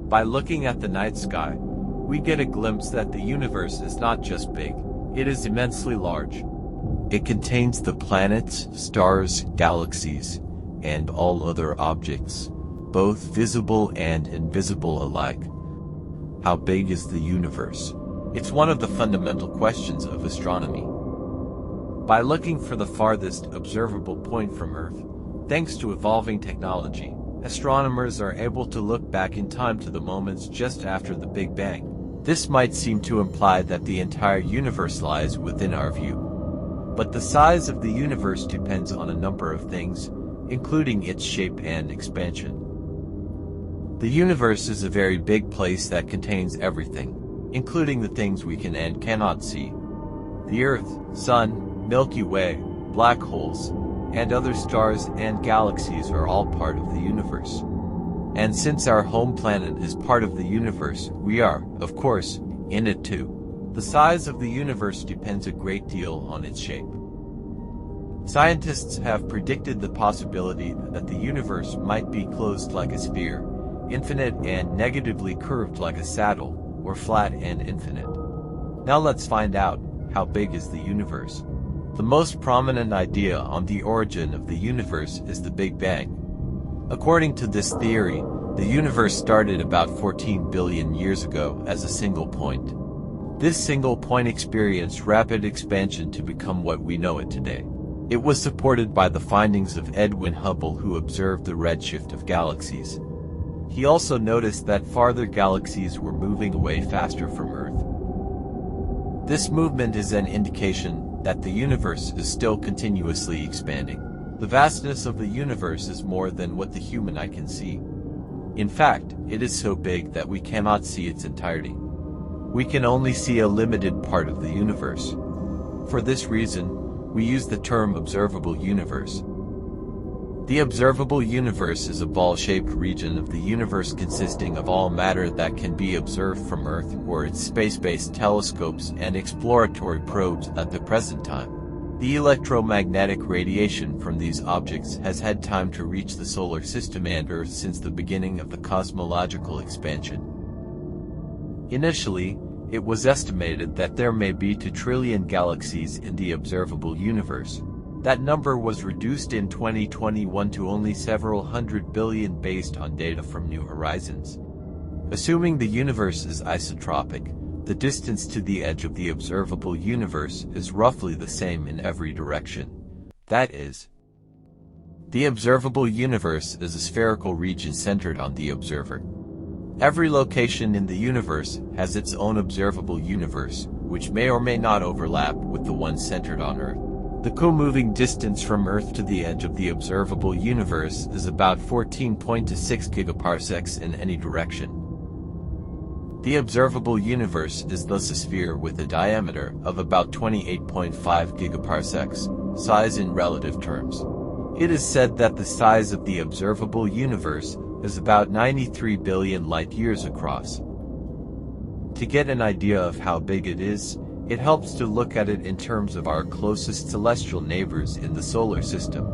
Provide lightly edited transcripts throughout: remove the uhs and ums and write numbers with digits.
By looking at the night sky, we get a glimpse that the universe is not just big, it is immensely large. It contains the planets, stars, galaxies, and all other objects, both visible and invisible alike. How big is the universe? It's one of the fundamental questions of astronomy. By looking for the farthest observable point from Earth, thanks to evolving technology, astronomers are able to look back in time to the moments just after the Big Bang. This might seem to imply that the entire universe lies within our view. But the size of the universe depends on a number of things, including its shape and expansion. The universe is a very big place that contains everything, including the things we can and cannot see. The Earth, Sun, Milky Way, black holes, and other stars and galaxies are all part of the universe. And since our home planet is part of the universe, we are, of course, in it too. The size of the universe depends a great deal on its shape. Scientists have predicted the possibility that the universe might be closed like a sphere, infinite and negatively curved like a saddle, or flat and infinite. Now let's find out, how big is the universe? The most prominent idea on the origin of the universe is the Big Bang. According to this theory, the universe started about 14 billion years ago as a single point. This single point experienced rapid expansion to become what we know it today. It was supported by the findings of Edwin Hubble, who observed the redshift of galaxies. He also noticed that farther galaxies were moving away faster from Earth. This movement is an indication that the universe is still continuously expanding. The vastness of the universe is more than what the human eye can see. In fact, it is so big that we cannot see its entirety. We can only see a limited part of the universe. For this reason, we use the term observable universe. The observable universe is a ball-shaped region of the universe consisting of all matter that can be observed from Earth or its space-based telescopes and exploratory probes at the present time. The electromagnetic radiation from these objects has had time to reach the solar system and Earth since the beginning of the cosmological expansion. Initially, it was estimated that there may be 2 trillion galaxies in the observable universe. That number was reduced in 2021 to only several hundred billion based on data from New Horizons. Assuming the universe is isotropic, the distance to the edge of the observable universe is roughly the same in every direction. That is, the observable universe is a spherical region centered on the observer. Every location in the universe has its own observable universe, which may or may not overlap with the one centered on Earth. The co-moving distance from Earth to the edge of the observable universe is about 14.26 gigaparsecs in any direction. The observable universe is thus a sphere with a diameter of about 28.5 gigaparsecs, size in relative terms. It is said that the size of the observable universe is about 93 billion light-years across. To get an idea of how big it is, it helps to look at it in terms of our closest celestial neighbors in the solar system.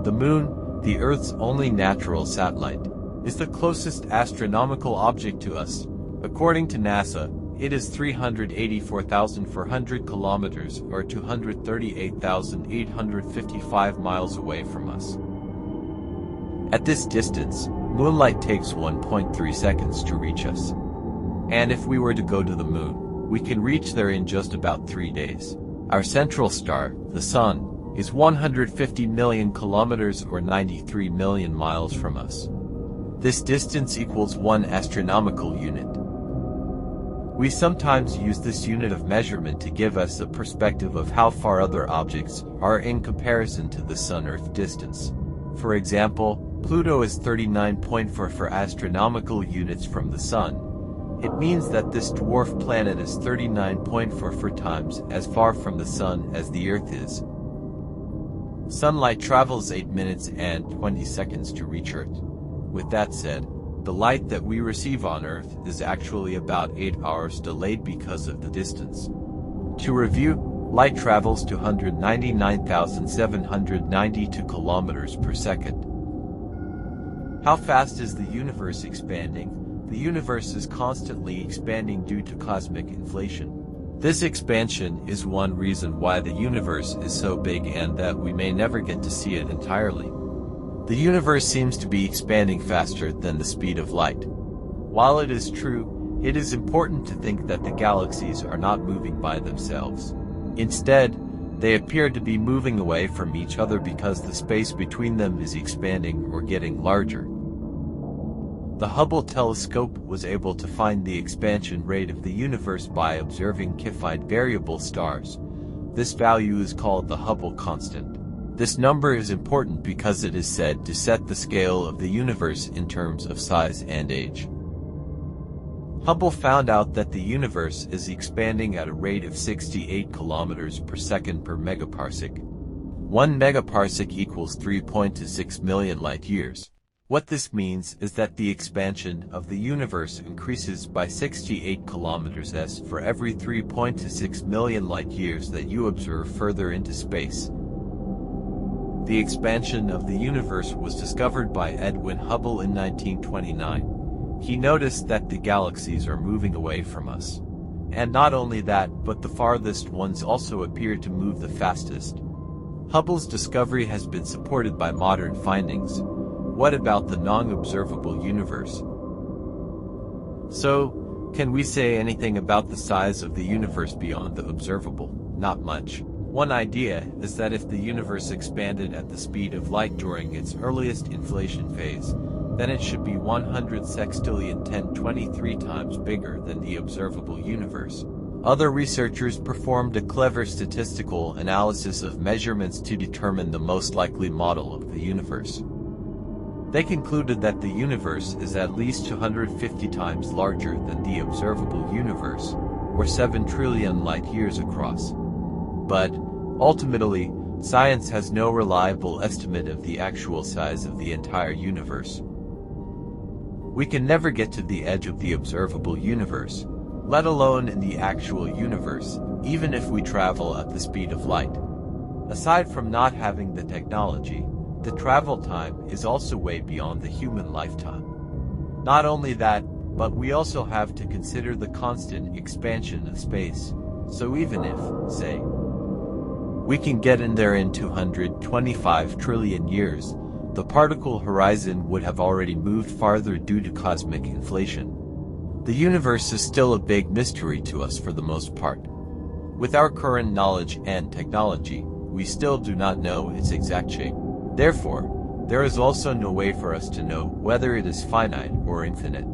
The Moon, the Earth's only natural satellite, is the closest astronomical object to us. According to NASA, it is 384,400 kilometers or 238,855 miles away from us. At this distance, moonlight takes 1.3 seconds to reach us. And if we were to go to the Moon, we can reach there in just about 3 days. Our central star, the Sun, is 150 million kilometers or 93 million miles from us. This distance equals 1 astronomical unit. We sometimes use this unit of measurement to give us a perspective of how far other objects are in comparison to the Sun-Earth distance. For example, Pluto is 39.4 for astronomical units from the Sun. It means that this dwarf planet is 39.44 times as far from the Sun as the Earth is. Sunlight travels 8 minutes and 20 seconds to reach Earth. With that said, the light that we receive on Earth is actually about 8 hours delayed because of the distance. To review, light travels 299,792 kilometers per second. How fast is the universe expanding? The the universe is constantly expanding due to cosmic inflation. This expansion is one reason why the universe is so big and that we may never get to see it entirely. The universe seems to be expanding faster than the speed of light. While it is true, it is important to think that the galaxies are not moving by themselves. Instead, they appear to be moving away from each other because the space between them is expanding or getting larger. The Hubble telescope was able to find the expansion rate of the universe by observing Cepheid variable stars. This value is called the Hubble constant. This number is important because it is said to set the scale of the universe in terms of size and age. Hubble found out that the universe is expanding at a rate of 68 kilometers per second per megaparsec. 1 megaparsec equals 3.26 million light-years. What this means is that the expansion of the universe increases by 68 kilometers s for every 3.26 million light-years that you observe further into space. The expansion of the universe was discovered by Edwin Hubble in 1929. He noticed that the galaxies are moving away from us. And not only that, but the farthest ones also appear to move the fastest. Hubble's discovery has been supported by modern findings. What about the non-observable universe? So, can we say anything about the size of the universe beyond the observable? Not much. One idea is that if the universe expanded at the speed of light during its earliest inflation phase, then it should be 100 sextillion 1023 times bigger than the observable universe. Other researchers performed a clever statistical analysis of measurements to determine the most likely model of the universe. They concluded that the universe is at least 250 times larger than the observable universe, or 7 trillion light-years across. But, ultimately, science has no reliable estimate of the actual size of the entire universe. We can never get to the edge of the observable universe, let alone in the actual universe, even if we travel at the speed of light. Aside from not having the technology, the travel time is also way beyond the human lifetime. Not only that, but we also have to consider the constant expansion of space. So even if, say, we can get in there in 225 trillion years, the particle horizon would have already moved farther due to cosmic inflation. The universe is still a big mystery to us for the most part. With our current knowledge and technology, we still do not know its exact shape. Therefore, there is also no way for us to know whether it is finite or infinite.